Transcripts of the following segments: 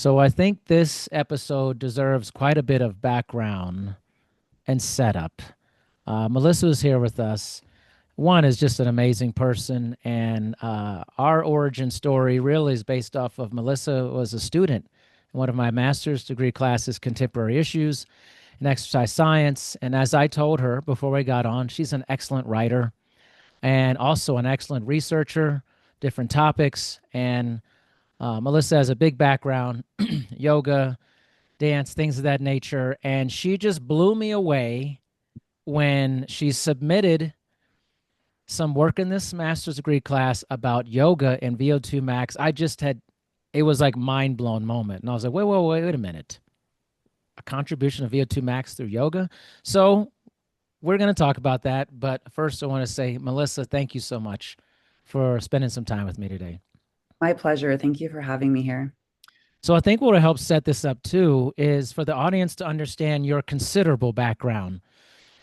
So I think this episode deserves quite a bit of background and setup. Melissa is here with us. One is just an amazing person, and our origin story really is based off of Melissa was a student in one of my master's degree classes, contemporary issues and exercise science. And as I told her before we got on, she's an excellent writer and also an excellent researcher, different topics. And Melissa has a big background, yoga, dance, things of that nature. And she just blew me away when she submitted some work in this master's degree class about yoga and VO2 max. It was like mind blown moment. And I was like, wait a minute. A contribution of VO2 max through yoga. So we're going to talk about that. But first, I want to say, Melissa, thank you so much for spending some time with me today. My pleasure. Thank you for having me here. So I think what will help set this up too is for the audience to understand your considerable background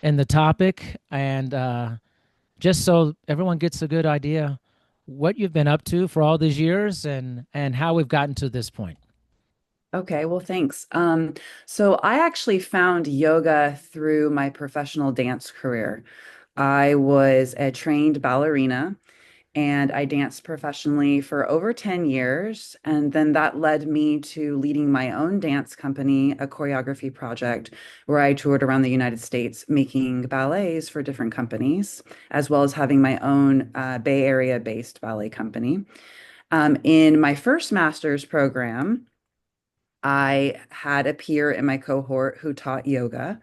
in the topic, and just so everyone gets a good idea what you've been up to for all these years and how we've gotten to this point. Okay, well, thanks. So I actually found yoga through my professional dance career. I was a trained ballerina and I danced professionally for over 10 years. And then that led me to leading my own dance company, a choreography project, where I toured around the United States making ballets for different companies, as well as having my own Bay Area based ballet company. In my first master's program, I had a peer in my cohort who taught yoga,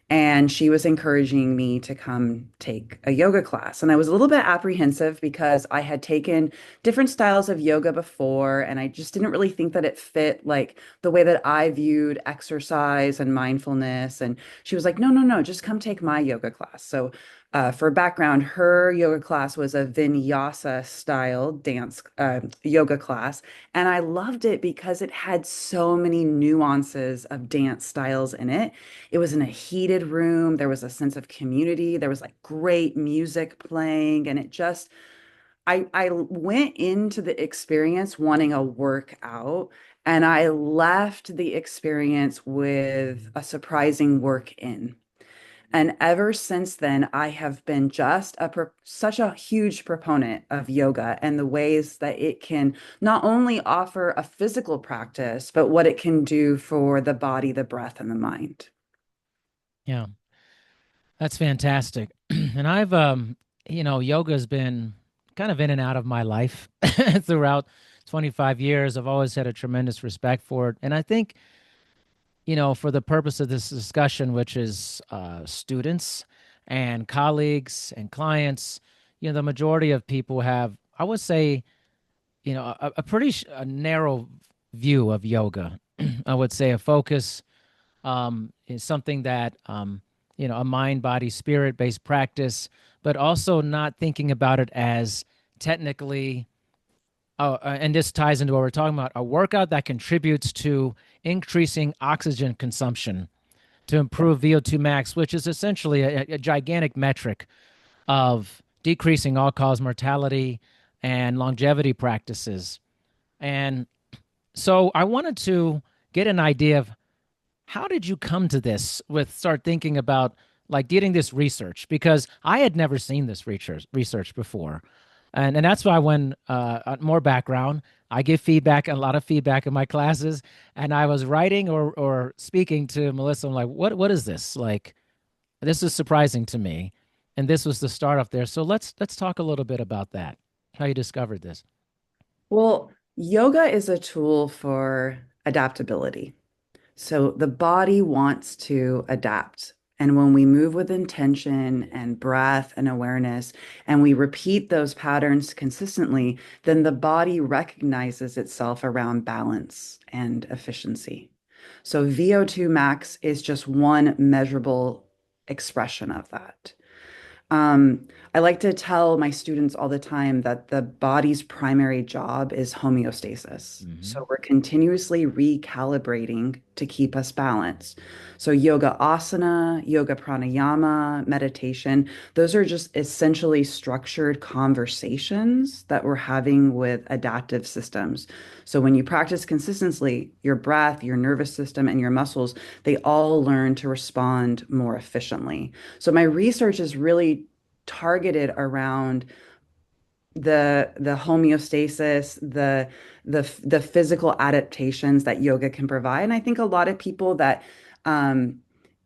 and she was encouraging me to come take a yoga class. And I was a little bit apprehensive because I had taken different styles of yoga before, and I just didn't really think that it fit like the way that I viewed exercise and mindfulness. And she was like, no, no, no, just come take my yoga class. So for background, her yoga class was a vinyasa style dance yoga class. And I loved it because it had so many nuances of dance styles in it. It was in a heated room. There was a sense of community. There was like great music playing. And it just, I went into the experience wanting a workout. And I left the experience with a surprising work in. And ever since then, I have been such a huge proponent of yoga and the ways that it can not only offer a physical practice, but what it can do for the body, the breath, and the mind. Yeah, that's fantastic. And I've yoga has been kind of in and out of my life throughout 25 years. I've always had a tremendous respect for it. And I think, for the purpose of this discussion, which is students and colleagues and clients, the majority of people have, I would say, a pretty a narrow view of yoga. I would say a focus is something that, a mind, body, spirit based practice, but also not thinking about it as technically, and this ties into what we're talking about, a workout that contributes to increasing oxygen consumption to improve VO2 max, which is essentially a gigantic metric of decreasing all cause mortality and longevity practices. And so I wanted to get an idea of how did you come to this with start thinking about like getting this research, because I had never seen this research before. And that's why when more background, I give feedback, a lot of feedback in my classes, and I was writing or speaking to Melissa. I'm like, what is this? Like, this is surprising to me, and this was the start up there. So let's talk a little bit about that. How you discovered this? Well, yoga is a tool for adaptability. So the body wants to adapt. And when we move with intention and breath and awareness, and we repeat those patterns consistently, then the body recognizes itself around balance and efficiency. So VO2 max is just one measurable expression of that. Um, I like to tell my students all the time that the body's primary job is homeostasis. Hmm. So we're continuously recalibrating to keep us balanced. So yoga asana, yoga pranayama, meditation, those are just essentially structured conversations that we're having with adaptive systems. So when you practice consistently, your breath, your nervous system, and your muscles, they all learn to respond more efficiently. So my research is really targeted around the homeostasis, the physical adaptations that yoga can provide. And I think a lot of people that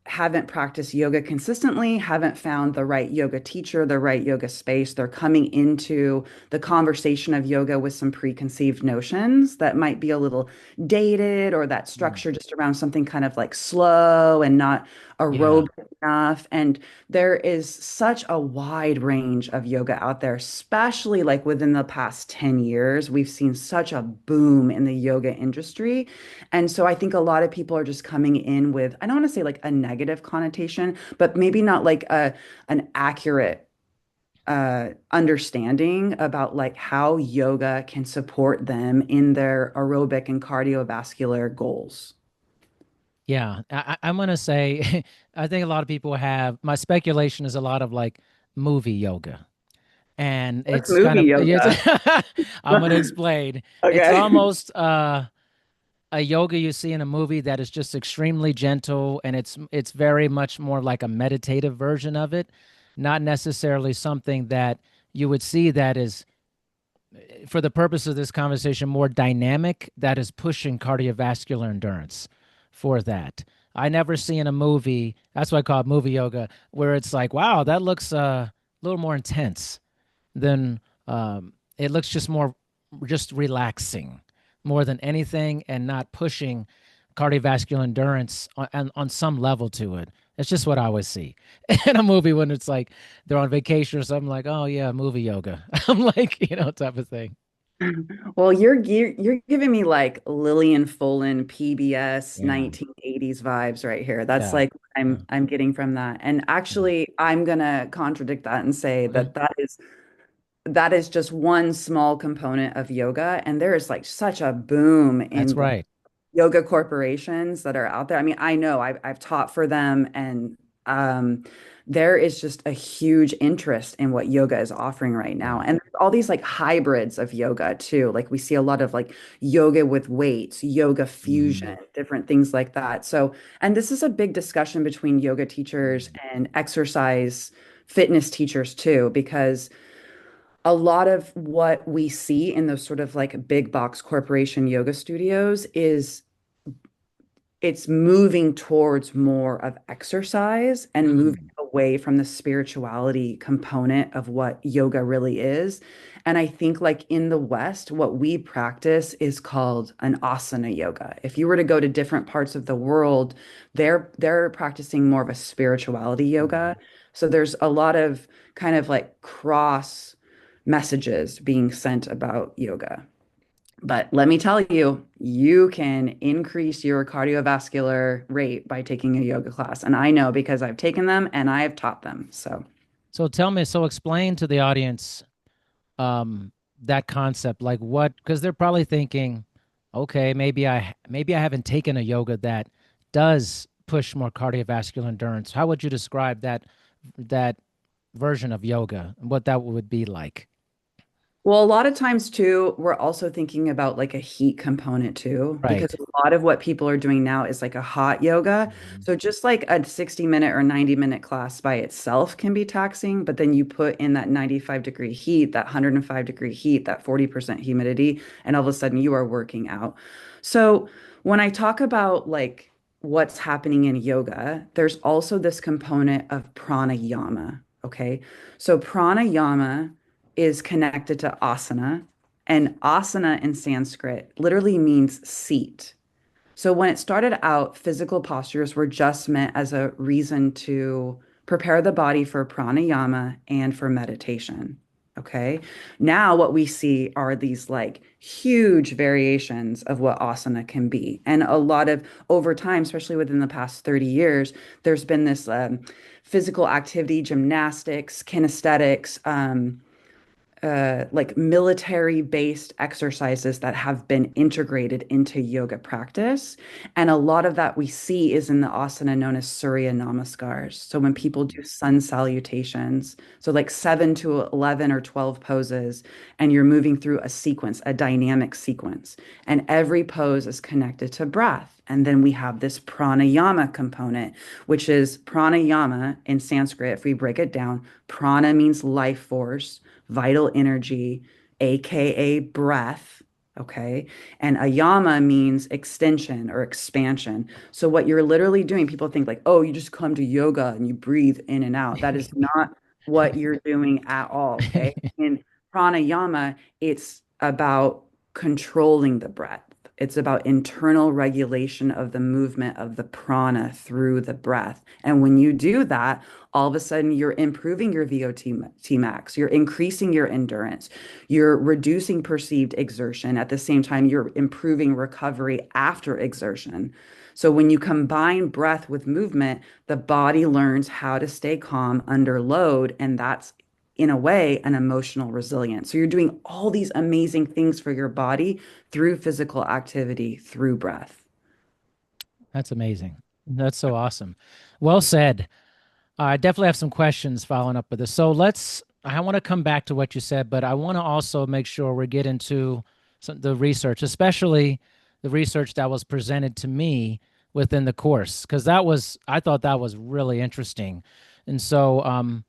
haven't practiced yoga consistently, haven't found the right yoga teacher, the right yoga space. They're coming into the conversation of yoga with some preconceived notions that might be a little dated, or that structure just around something kind of like slow and not Yeah. aerobic enough. And there is such a wide range of yoga out there, especially like within the past 10 years. We've seen such a boom in the yoga industry. And so I think a lot of people are just coming in with, I don't want to say like a negative connotation, but maybe not like an accurate understanding about like how yoga can support them in their aerobic and cardiovascular goals. Yeah, I'm gonna say, I think a lot of people have. My speculation is a lot of like movie yoga, and What's it's kind movie of. yoga? I'm gonna explain. It's Okay. almost a yoga you see in a movie that is just extremely gentle, and it's very much more like a meditative version of it, not necessarily something that you would see that is, for the purpose of this conversation, more dynamic, that is pushing cardiovascular endurance for that. I never see in a movie, that's why I call it movie yoga, where it's like, wow, that looks a little more intense than it looks just more just relaxing more than anything and not pushing cardiovascular endurance on some level to it. It's just what I always see in a movie when it's like they're on vacation or something like, oh yeah, movie yoga. I'm like, type of thing. Well, you're giving me like Lillian Fullin PBS Yeah. 1980s vibes right here. That's Yeah. like what Yeah. I'm getting from that. And Yeah. actually, I'm gonna contradict that and say Okay. that that is just one small component of yoga, and there is like such a boom That's in the right. yoga corporations that are out there. I mean, I know I've taught for them, and um, there is just a huge interest in what yoga is offering right now. Yeah. And there's all these like hybrids of yoga too. Like we see a lot of like yoga with weights, yoga Hmm. fusion, different things like that. So, and this is a big discussion between yoga teachers and exercise fitness teachers too, because a lot of what we see in those sort of like big box corporation yoga studios is it's moving towards more of exercise and moving Mm. away from the spirituality component of what yoga really is. And I think like in the West, what we practice is called an asana yoga. If you were to go to different parts of the world, they're practicing more of a spirituality yoga. Mhm. So there's a lot of kind of like cross messages being sent about yoga. But let me tell you, you can increase your cardiovascular rate by taking a yoga class. And I know because I've taken them and I have taught them. So, So tell me, so explain to the audience um that concept, like what, because they're probably thinking, okay, maybe I haven't taken a yoga that does push more cardiovascular endurance. How would you describe that version of yoga and what that would be like? well, a lot of times too, we're also thinking about like a heat component too, because Right. a lot of what people are doing now is like a hot yoga. Mhm. So just like a 60-minute or 90-minute class by itself can be taxing, but then you put in that 95-degree heat, that 105-degree heat, that 40% humidity, and all of a sudden you are working out. So when I talk about like what's happening in yoga, there's also this component of pranayama. Okay. So pranayama is connected to asana, and asana in Sanskrit literally means seat. So when it started out, physical postures were just meant as a reason to prepare the body for pranayama and for meditation. Okay. Now, what we see are these like huge variations of what asana can be. And a lot of over time, especially within the past 30 years, there's been this physical activity, gymnastics, kinesthetics, like military-based exercises that have been integrated into yoga practice. And a lot of that we see is in the asana known as Surya Namaskars. So when people do sun salutations, so like 7 to 11 or 12 poses, and you're moving through a sequence, a dynamic sequence, and every pose is connected to breath. And then we have this pranayama component, which is pranayama in Sanskrit. If we break it down, prana means life force, vital energy, aka breath. Okay. And ayama means extension or expansion. So, what you're literally doing, people think like, oh, you just come to yoga and you breathe in and out. That is not what you're doing at all. Okay. In pranayama, it's about controlling the breath. It's about internal regulation of the movement of the prana through the breath. And when you do that, all of a sudden you're improving your VO2 max, you're increasing your endurance, you're reducing perceived exertion. At the same time, you're improving recovery after exertion. So when you combine breath with movement, the body learns how to stay calm under load, and that's in a way an emotional resilience. So you're doing all these amazing things for your body through physical activity, through breath. That's amazing. That's so awesome. Well said. I definitely have some questions following up with this. So I want to come back to what you said, but I want to also make sure we get into the research, especially the research that was presented to me within the course, because I thought that was really interesting. And so,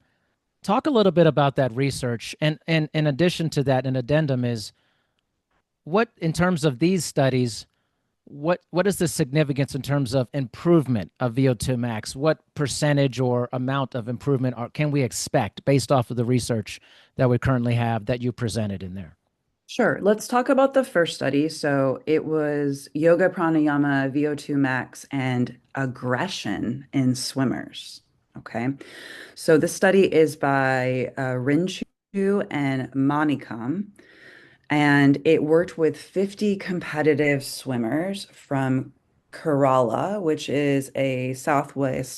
talk a little bit about that research. And in addition to that, an addendum is in terms of these studies, what is the significance in terms of improvement of VO2 max? What percentage or amount of improvement can we expect based off of the research that we currently have that you presented in there? Sure. Let's talk about the first study. So it was yoga, pranayama, VO2 max, and aggression in swimmers. Okay. So this study is by Rinchu and Manikam, and it worked with 50 competitive swimmers from Kerala, which is a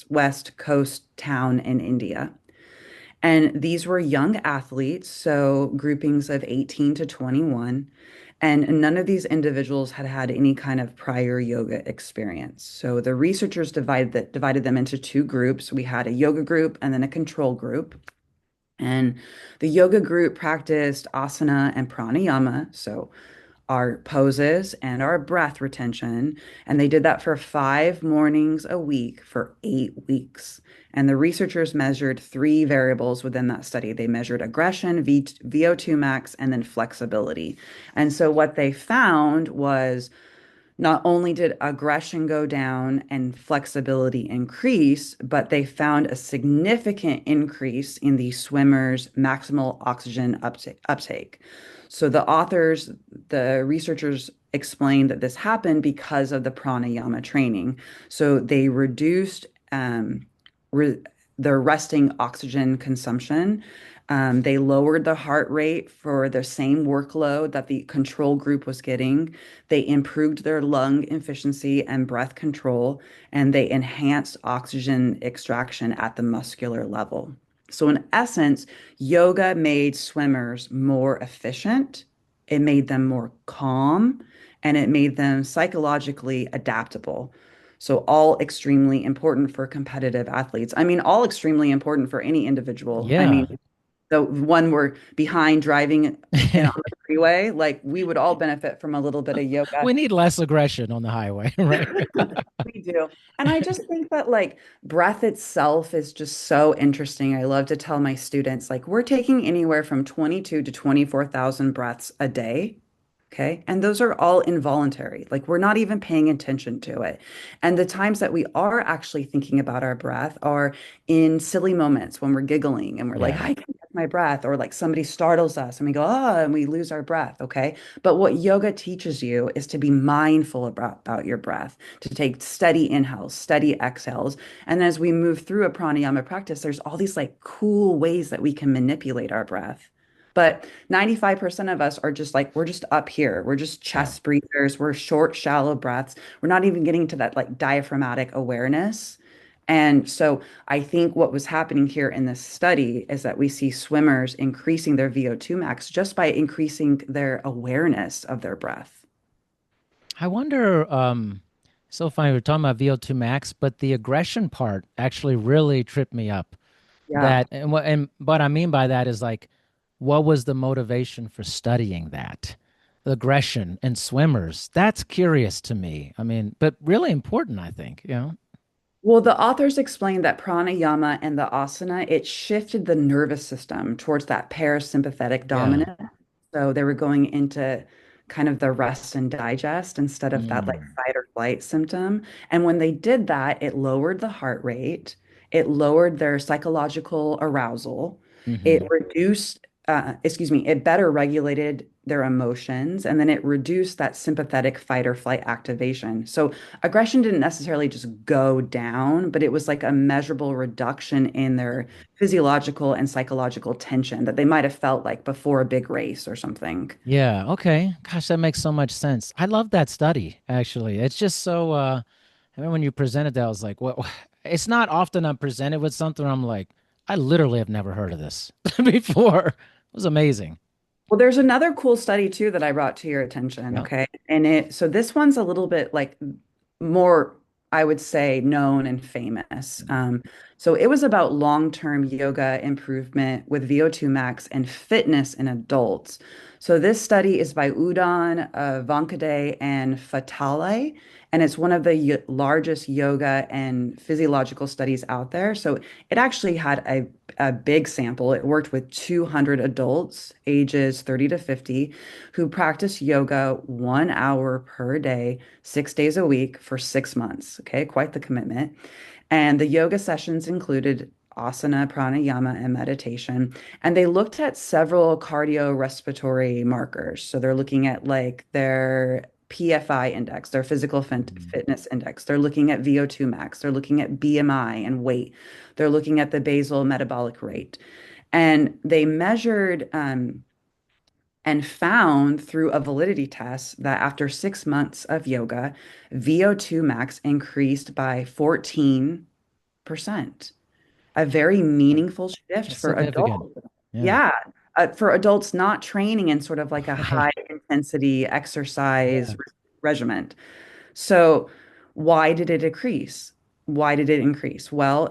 west coast town in India. And these were young athletes, so groupings of 18 to 21. And none of these individuals had had any kind of prior yoga experience. So the researchers divided them into two groups. We had a yoga group and then a control group. And the yoga group practiced asana and pranayama, so our poses and our breath retention. And they did that for 5 mornings a week for 8 weeks. And the researchers measured three variables within that study. They measured aggression, VO2 max, and then flexibility. And so what they found was not only did aggression go down and flexibility increase, but they found a significant increase in the swimmer's maximal oxygen uptake. So the researchers explained that this happened because of the pranayama training. So they reduced re their resting oxygen consumption. They lowered the heart rate for the same workload that the control group was getting. They improved their lung efficiency and breath control, and they enhanced oxygen extraction at the muscular level. So, in essence, yoga made swimmers more efficient, it made them more calm, and it made them psychologically adaptable. So, all extremely important for competitive athletes. I mean, all extremely important for any individual. I Yeah. mean, the one we're behind driving on the freeway, like we would all benefit from a little bit of yoga. We need less aggression on the highway, right? We do. And I just think that like breath itself is just so interesting. I love to tell my students like we're taking anywhere from 22 to 24,000 breaths a day. Okay. And those are all involuntary. Like we're not even paying attention to it. And the times that we are actually thinking about our breath are in silly moments when we're giggling and we're like, Yeah. I can catch my breath, or like somebody startles us and we go, oh, and we lose our breath. Okay. But what yoga teaches you is to be mindful about your breath, to take steady inhales, steady exhales. And as we move through a pranayama practice, there's all these like cool ways that we can manipulate our breath. But 95% of us are just like, we're just up here. We're just Yeah. chest breathers. We're short, shallow breaths. We're not even getting to that like diaphragmatic awareness. And so I think what was happening here in this study is that we see swimmers increasing their VO2 max just by increasing their awareness of their breath. I wonder, so funny, we're talking about VO2 max, but the aggression part actually really tripped me up. Yeah. That and what I mean by that is like, what was the motivation for studying that? The aggression in swimmers. That's curious to me. I mean, but really important, I think, you know? Well, the authors explained that pranayama and the asana, it shifted the nervous system towards that parasympathetic Yeah. dominant. So they were going into kind of the rest and digest instead of that like Mm. fight or flight symptom. And when they did that, it lowered the heart rate, it lowered their psychological arousal, it Hmm. reduced, it better regulated their emotions, and then it reduced that sympathetic fight or flight activation. So aggression didn't necessarily just go down, but it was like a measurable reduction in their physiological and psychological tension that they might have felt like before a big race or something. Yeah. Okay. Gosh, that makes so much sense. I love that study, actually. It's just so, I mean, when you presented that, I was like, what? It's not often I'm presented with something I'm like, I literally have never heard of this before. It was amazing. Well, there's another cool study too that I brought to your attention, Yeah. okay? And so this one's a little bit like more, I would say, known and famous. So it was about long-term yoga improvement with VO2 max and fitness in adults. So this study is by Udon, Vankade, and Fatale, and it's one of the largest yoga and physiological studies out there. So it actually had a big sample. It worked with 200 adults ages 30 to 50 who practice yoga 1 hour per day, 6 days a week for 6 months. Okay, quite the commitment. And the yoga sessions included asana, pranayama, and meditation. And they looked at several cardiorespiratory markers. So they're looking at like their PFI index, their physical Mhm. fitness index. They're looking at VO2 max. They're looking at BMI and weight. They're looking at the basal metabolic rate. And they measured and found through a validity test that after 6 months of yoga, VO2 max increased by 14%. A very meaningful shift That's for significant. adults. Yeah. Yeah, for adults not training in sort of like a high Right. intensity exercise Yeah. regimen. So why did it increase? Why did it increase? Well,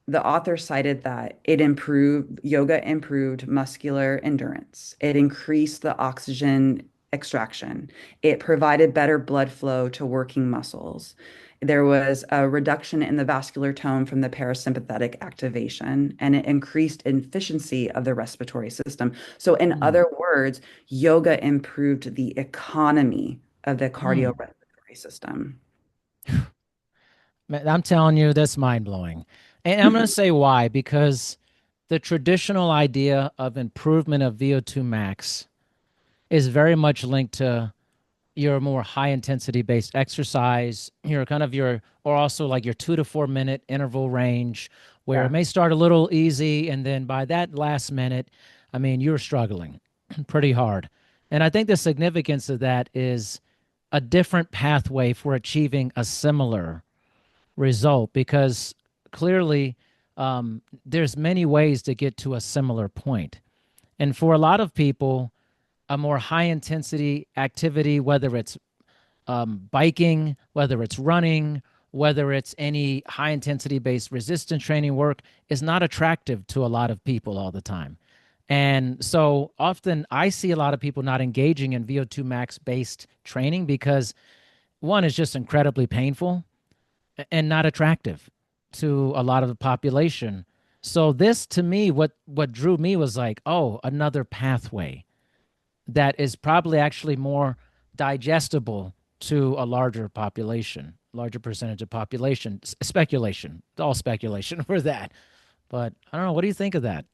the author cited that it improved yoga improved muscular endurance. It increased the oxygen extraction. It provided better blood flow to working muscles. There was a reduction in the vascular tone from the parasympathetic activation, and it increased efficiency of the respiratory system. So, in Mm. other words, yoga improved the economy of the Mm. cardiorespiratory system. Man, I'm telling you, that's mind blowing. And I'm going to say why, because the traditional idea of improvement of VO2 max is very much linked to your more high intensity based exercise, or also like your 2 to 4 minute interval range, where it Yeah. may start a little easy. And then by that last minute, I mean, you're struggling pretty hard. And I think the significance of that is a different pathway for achieving a similar result because clearly there's many ways to get to a similar point. And for a lot of people, a more high intensity activity, whether it's biking, whether it's running, whether it's any high intensity based resistance training work, is not attractive to a lot of people all the time. And so often I see a lot of people not engaging in VO2 max based training because one is just incredibly painful and not attractive to a lot of the population. So this to me, what drew me was like, oh, another pathway that is probably actually more digestible to a larger population, larger percentage of population. Speculation, all speculation for that. But I don't know. What do you think of that?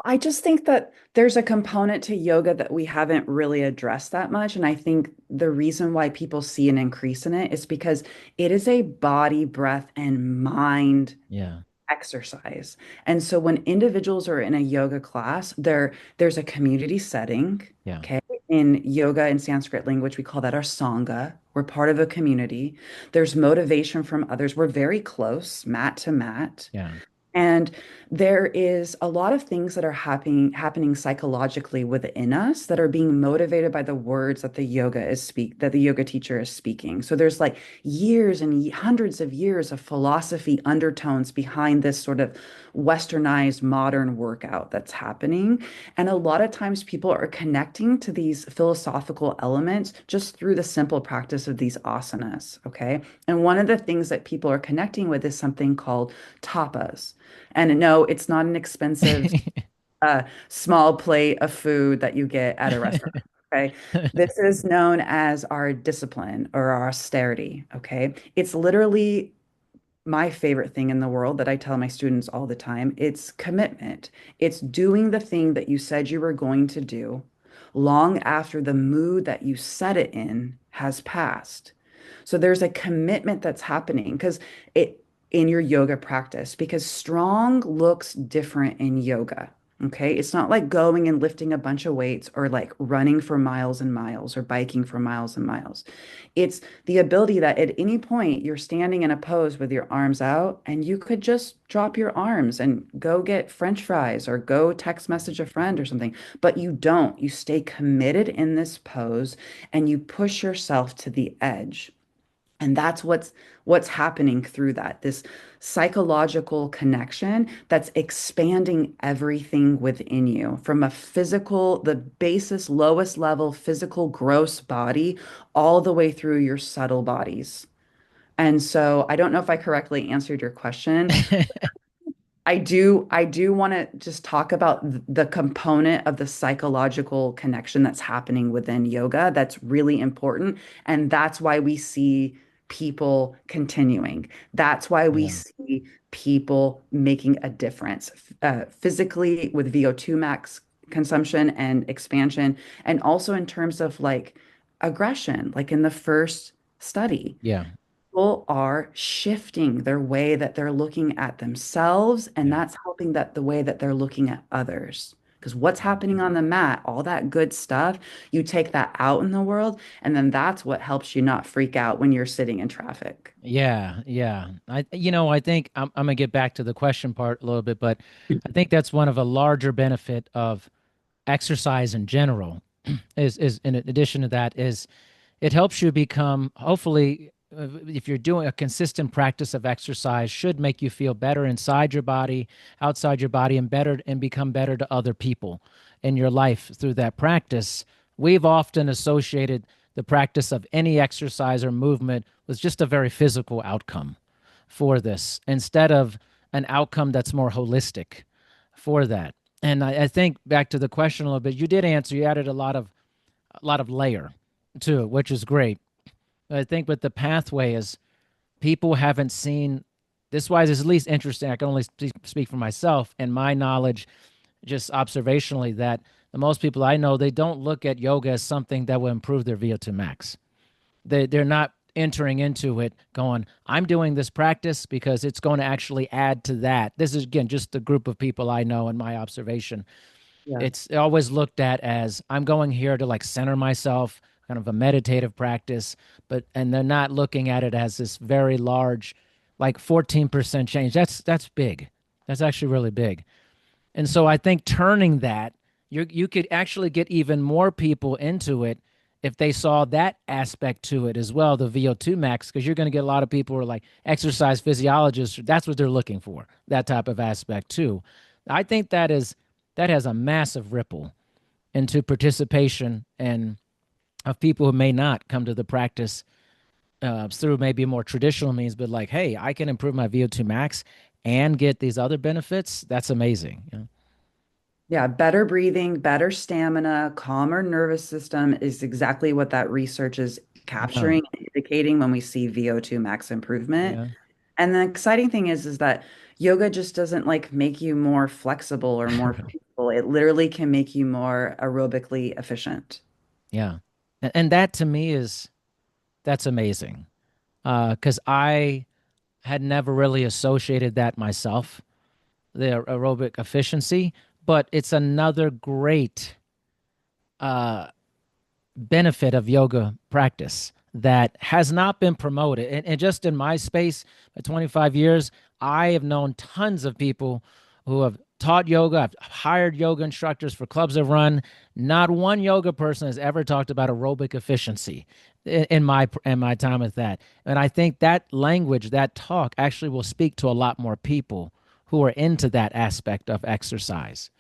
I just think that there's a component to yoga that we haven't really addressed that much. And I think the reason why people see an increase in it is because it is a body, breath, and mind Yeah. exercise. And so when individuals are in a yoga class, there's a community setting. Yeah. Okay. In yoga and Sanskrit language, we call that our Sangha. We're part of a community. There's motivation from others. We're very close, mat to mat. Yeah. And there is a lot of things that are happening psychologically within us that are being motivated by the words that the yoga teacher is speaking. So there's like years and hundreds of years of philosophy undertones behind this sort of westernized modern workout that's happening. And a lot of times people are connecting to these philosophical elements just through the simple practice of these asanas. Okay. And one of the things that people are connecting with is something called tapas. And no, it's not an expensive small plate of food that you get at a restaurant. Okay. This is known as our discipline or our austerity. Okay. It's literally my favorite thing in the world that I tell my students all the time. It's commitment. It's doing the thing that you said you were going to do long after the mood that you set it in has passed. So there's a commitment that's happening because it in your yoga practice because strong looks different in yoga. Okay. It's not like going and lifting a bunch of weights or like running for miles and miles or biking for miles and miles. It's the ability that at any point you're standing in a pose with your arms out and you could just drop your arms and go get French fries or go text message a friend or something, but you don't. You stay committed in this pose and you push yourself to the edge. And that's what's happening through that, this psychological connection that's expanding everything within you from a physical, the basis, lowest level physical gross body, all the way through your subtle bodies. And so I don't know if I correctly answered your question. I do want to just talk about the component of the psychological connection that's happening within yoga that's really important. And that's why we see people continuing. That's why we Yeah. see people making a difference physically with VO2 max consumption and expansion, and also in terms of like aggression, like in the first study Yeah. people are shifting their way that they're looking at themselves, and Yeah. that's helping that the way that they're looking at others. Because what's happening on the mat, all that good stuff, you take that out in the world, and then that's what helps you not freak out when you're sitting in traffic. Yeah, yeah. I think I'm gonna get back to the question part a little bit, but I think that's one of a larger benefit of exercise in general is in addition to that is it helps you become hopefully if you're doing a consistent practice of exercise should make you feel better inside your body, outside your body and better and become better to other people in your life through that practice. We've often associated the practice of any exercise or movement with just a very physical outcome for this instead of an outcome that's more holistic for that. And I think back to the question a little bit, you did answer, you added a lot of layer to it, which is great. I think with the pathway is people haven't seen this why is at least interesting. I can only speak for myself and my knowledge, just observationally, that the most people I know, they don't look at yoga as something that will improve their VO2 max. They're not entering into it going, I'm doing this practice because it's going to actually add to that. This is again just the group of people I know and my observation. Yeah. It's always looked at as I'm going here to like center myself, kind of a meditative practice, but and they're not looking at it as this very large, like 14% change. That's big. That's actually really big. And so I think turning that, you could actually get even more people into it if they saw that aspect to it as well, the VO2 max, because you're going to get a lot of people who are like exercise physiologists. That's what they're looking for, that type of aspect too. I think that has a massive ripple into participation and of people who may not come to the practice through maybe more traditional means, but like, hey, I can improve my VO2 max and get these other benefits. That's amazing. Yeah, better breathing, better stamina, calmer nervous system is exactly what that research is Yeah. capturing and indicating when we see VO2 max improvement. Yeah. And the exciting thing is that yoga just doesn't like make you more flexible or more Right. peaceful. It literally can make you more aerobically efficient. Yeah. And that to me is that's amazing. Because I had never really associated that myself, the aerobic efficiency, but it's another great uh, benefit of yoga practice that has not been promoted. And just in my space, for 25 years, I have known tons of people who have taught yoga. I've hired yoga instructors for clubs I've run. Not one yoga person has ever talked about aerobic efficiency in my time with that. And I think that language, that talk, actually will speak to a lot more people who are into that aspect of exercise.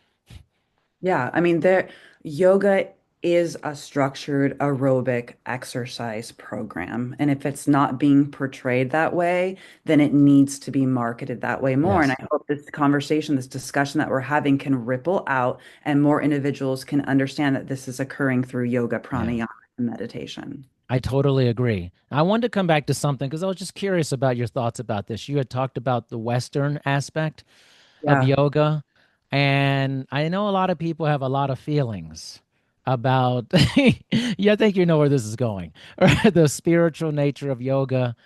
Yeah, I mean, yoga is a structured aerobic exercise program. And if it's not being portrayed that way, then it needs to be marketed that way more. And I Yes. hope this conversation, this discussion that we're having can ripple out and more individuals can understand that this is occurring through yoga, Yeah. pranayama, and meditation. I totally agree. I wanted to come back to something because I was just curious about your thoughts about this. You had talked about the Western aspect of Yeah. yoga, and I know a lot of people have a lot of feelings about, yeah, I think you know where this is going, the spiritual nature of yoga,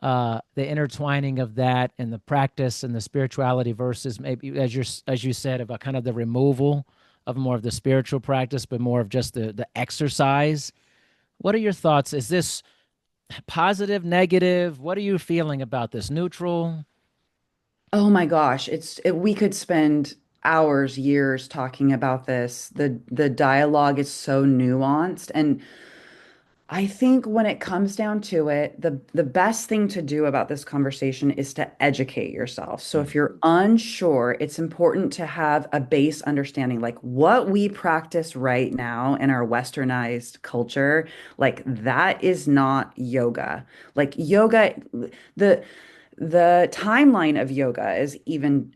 the intertwining of that and the practice and the spirituality versus maybe, as you said, about kind of the removal of more of the spiritual practice, but more of just the exercise. What are your thoughts? Is this positive, negative? What are you feeling about this? Neutral? Oh my gosh, we could spend hours, years talking about this. The dialogue is so nuanced, and I think when it comes down to it, the best thing to do about this conversation is to educate yourself. So Mm. if you're unsure, it's important to have a base understanding, like what we practice right now in our westernized culture, like that is not yoga. Like yoga, the the timeline of yoga is even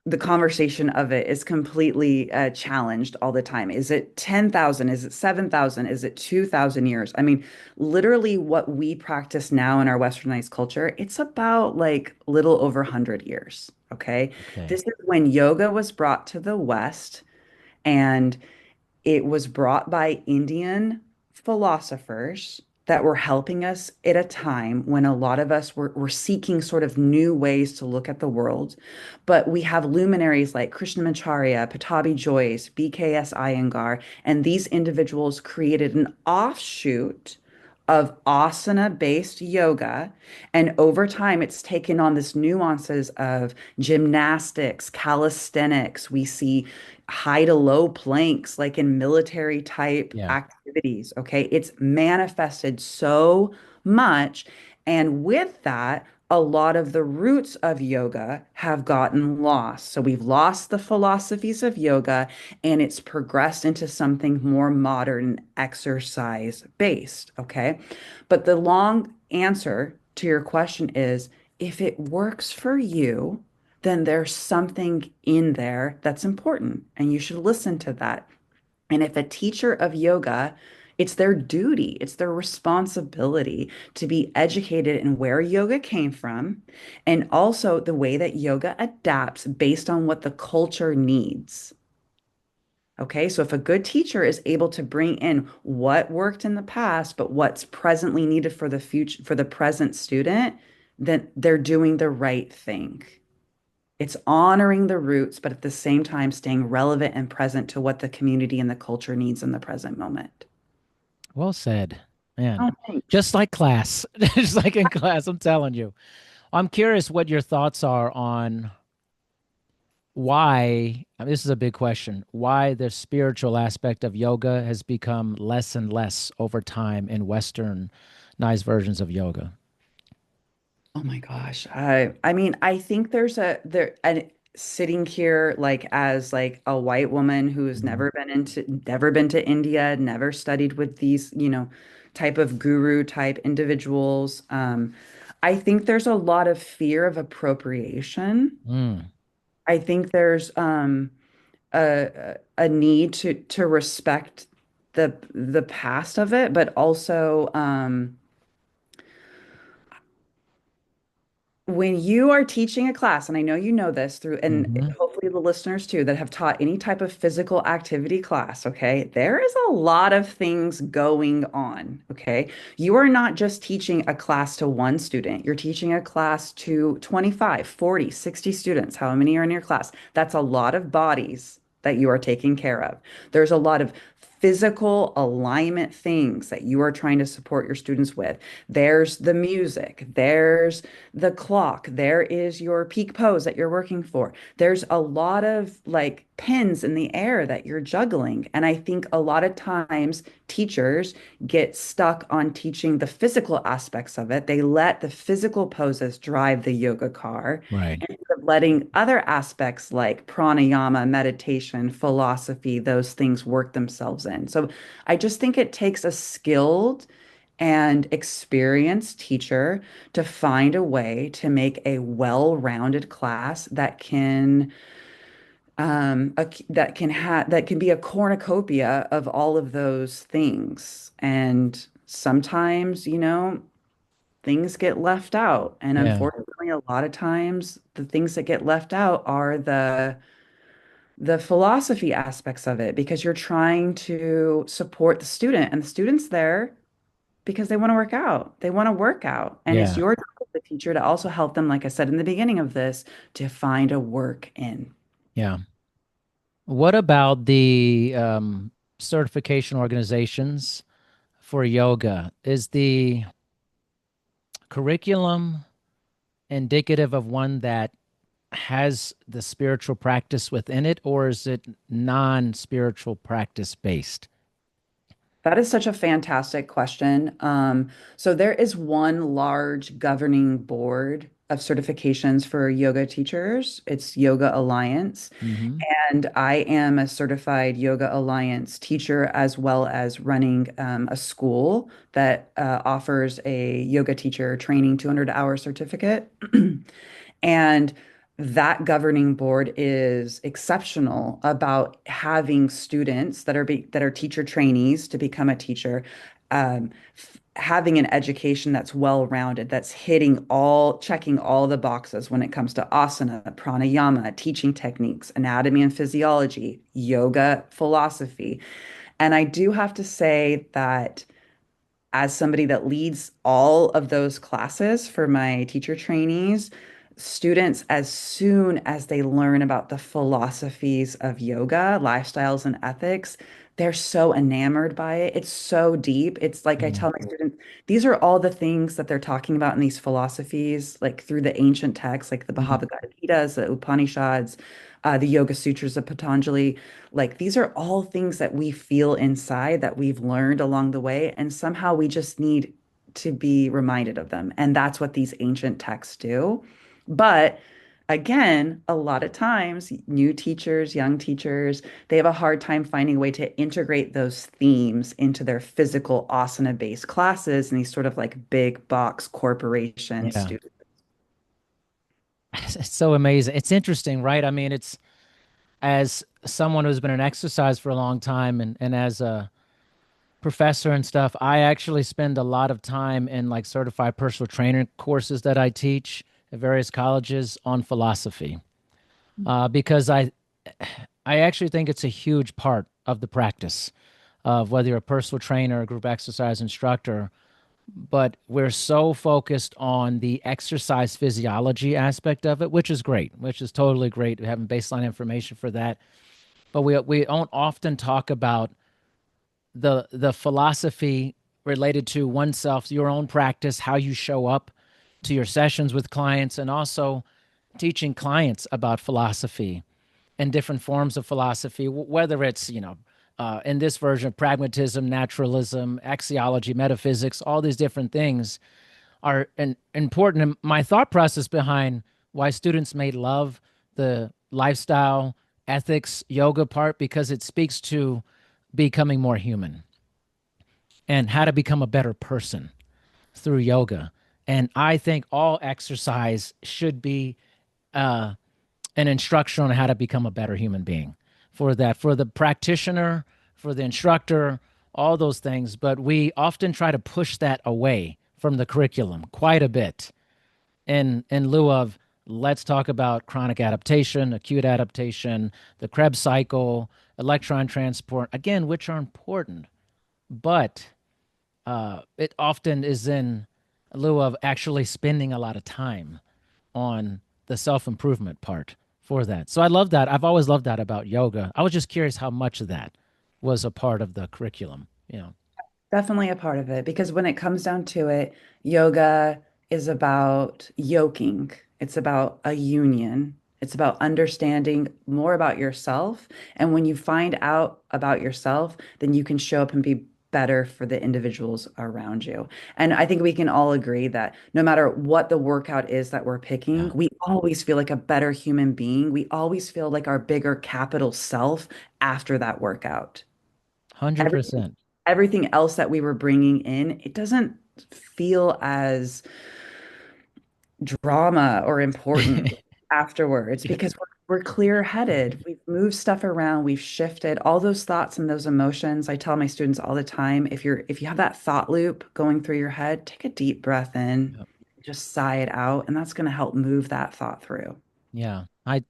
the conversation of it is completely challenged all the time. Is it 10,000? Is it 7,000? Is it 2,000 years? I mean, literally what we practice now in our westernized culture, it's about like little over 100 years. Okay. Okay. This is when yoga was brought to the West, and it was brought by Indian philosophers that were helping us at a time when a lot of us were seeking sort of new ways to look at the world. But we have luminaries like Krishnamacharya, Patabi Joyce, BKS Iyengar, and these individuals created an offshoot of asana-based yoga. And over time, it's taken on this nuances of gymnastics, calisthenics. We see high to low planks, like in military type Yeah. activities. Okay. It's manifested so much. And with that, a lot of the roots of yoga have gotten lost. So we've lost the philosophies of yoga, and it's progressed into something more modern, exercise based. Okay. But the long answer to your question is, if it works for you, then there's something in there that's important, and you should listen to that. And if a teacher of yoga, it's their duty, it's their responsibility to be educated in where yoga came from and also the way that yoga adapts based on what the culture needs. Okay, so if a good teacher is able to bring in what worked in the past, but what's presently needed for the future, for the present student, then they're doing the right thing. It's honoring the roots, but at the same time staying relevant and present to what the community and the culture needs in the present moment. Well said. Man, Oh, thanks. just like class, just like in class, I'm telling you. I'm curious what your thoughts are on why, I mean, this is a big question, why the spiritual aspect of yoga has become less and less over time in Westernized versions of yoga. Oh my gosh. I mean, I think and sitting here like as like a white woman who's Mhm. never been to India, never studied with these, type of guru type individuals. I think there's a lot of fear of appropriation. Mm. I think there's a need to respect the past of it, but also when you are teaching a class, and I know you know this through, and Hmm. hopefully the listeners too that have taught any type of physical activity class, okay, there is a lot of things going on, okay? You are not just teaching a class to one student, you're teaching a class to 25, 40, 60 students, how many are in your class. That's a lot of bodies that you are taking care of. There's a lot of physical alignment things that you are trying to support your students with. There's the music, there's the clock, there is your peak pose that you're working for. There's a lot of like pins in the air that you're juggling. And I think a lot of times teachers get stuck on teaching the physical aspects of it. They let the physical poses drive the yoga car Right. instead of letting other aspects like pranayama, meditation, philosophy, those things work themselves in. So I just think it takes a skilled and experienced teacher to find a way to make a well-rounded class that can that can be a cornucopia of all of those things. And sometimes, things get left out. And Yeah. unfortunately, a lot of times the things that get left out are the philosophy aspects of it because you're trying to support the student and the student's there because they want to work out. They want to work out. And it's Yeah. your job as the teacher to also help them, like I said in the beginning of this, to find a work in. Yeah. What about the certification organizations for yoga? Is the curriculum indicative of one that has the spiritual practice within it, or is it non-spiritual practice based? That is such a fantastic question. So there is one large governing board of certifications for yoga teachers. It's Yoga Alliance. Hmm. And I am a certified Yoga Alliance teacher as well as running a school that offers a yoga teacher training 200-hour certificate. And that governing board is exceptional about having students that are teacher trainees to become a teacher, having an education that's well-rounded, that's checking all the boxes when it comes to asana, pranayama, teaching techniques, anatomy and physiology, yoga philosophy. And I do have to say that as somebody that leads all of those classes for my teacher trainees, students, as soon as they learn about the philosophies of yoga, lifestyles, and ethics, they're so enamored by it. It's so deep. It's like I Mm. tell my students, these are all the things that they're talking about in these philosophies, like through the ancient texts, like the Mm. Bhagavad Gita, the Upanishads, the Yoga Sutras of Patanjali. Like these are all things that we feel inside that we've learned along the way, and somehow we just need to be reminded of them. And that's what these ancient texts do. But again, a lot of times, new teachers, young teachers, they have a hard time finding a way to integrate those themes into their physical asana-based classes and these sort of like big box corporation Yeah. students. It's so amazing. It's interesting, right? I mean, it's as someone who's been in exercise for a long time and as a professor and stuff, I actually spend a lot of time in like certified personal trainer courses that I teach at various colleges on philosophy, because I actually think it's a huge part of the practice of whether you're a personal trainer or group exercise instructor. But we're so focused on the exercise physiology aspect of it, which is great, which is totally great having baseline information for that. But we don't often talk about the philosophy related to oneself, your own practice, how you show up to your sessions with clients, and also teaching clients about philosophy and different forms of philosophy, whether it's, in this version, pragmatism, naturalism, axiology, metaphysics, all these different things are important. And my thought process behind why students may love the lifestyle, ethics, yoga part, because it speaks to becoming more human and how to become a better person through yoga. And I think all exercise should be uh, an instruction on how to become a better human being for that, for the practitioner, for the instructor, all those things. But we often try to push that away from the curriculum quite a bit. in lieu of let's talk about chronic adaptation, acute adaptation, the Krebs cycle, electron transport, again, which are important, but it often is in lieu of actually spending a lot of time on the self improvement part for that. So I love that. I've always loved that about yoga. I was just curious how much of that was a part of the curriculum. You know, Definitely a part of it because when it comes down to it, yoga is about yoking. It's about a union. It's about understanding more about yourself. And when you find out about yourself, then you can show up and be better for the individuals around you. And I think we can all agree that no matter what the workout is that we're picking, yeah, we always feel like a better human being. We always feel like our bigger capital self after that workout. 100%. Everything else that we were bringing in, it doesn't feel as drama or important afterwards because we're clear-headed. We've moved stuff around, we've shifted all those thoughts and those emotions. I tell my students all the time, if you have that thought loop going through your head, take a deep breath in, just sigh it out, and that's going to help move that thought through. Yeah, I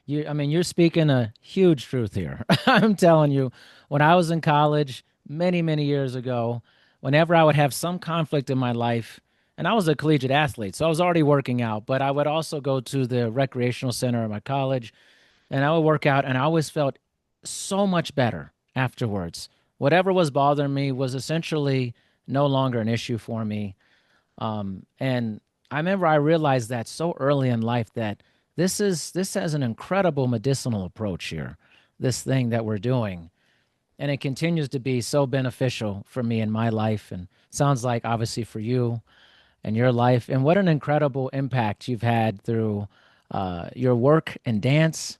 mean, you're speaking a huge truth here. I'm telling you, when I was in college many, many years ago, whenever I would have some conflict in my life, and I was a collegiate athlete, so I was already working out, but I would also go to the recreational center at my college and I would work out, and I always felt so much better afterwards. Whatever was bothering me was essentially no longer an issue for me. And I remember I realized that so early in life that this has an incredible medicinal approach here, this thing that we're doing. And it continues to be so beneficial for me in my life and sounds like obviously for you and your life. And what an incredible impact you've had through your work and dance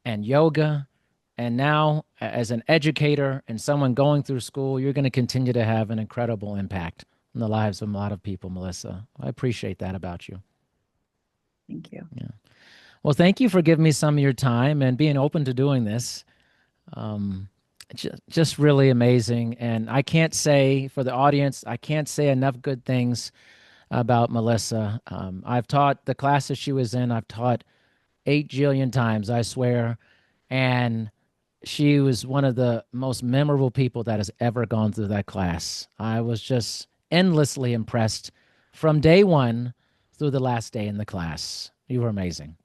and yoga. And now, as an educator and someone going through school, you're going to continue to have an incredible impact in the lives of a lot of people, Milissa. I appreciate that about you. Thank you. Yeah. Well, thank you for giving me some of your time and being open to doing this. Um, just really amazing. And I can't say for the audience, I can't say enough good things about Milissa. I've taught the classes she was in, I've taught 8 jillion times, I swear. And she was one of the most memorable people that has ever gone through that class. I was just endlessly impressed from day one through the last day in the class. You were amazing.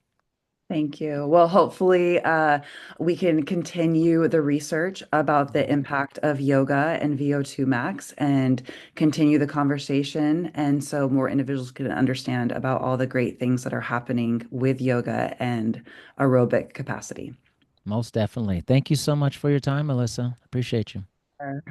Thank you. Well, hopefully, we can continue the research about the impact of yoga and VO2 max and continue the conversation. And so more individuals can understand about all the great things that are happening with yoga and aerobic capacity. Most definitely. Thank you so much for your time, Melissa. Appreciate you. Sure.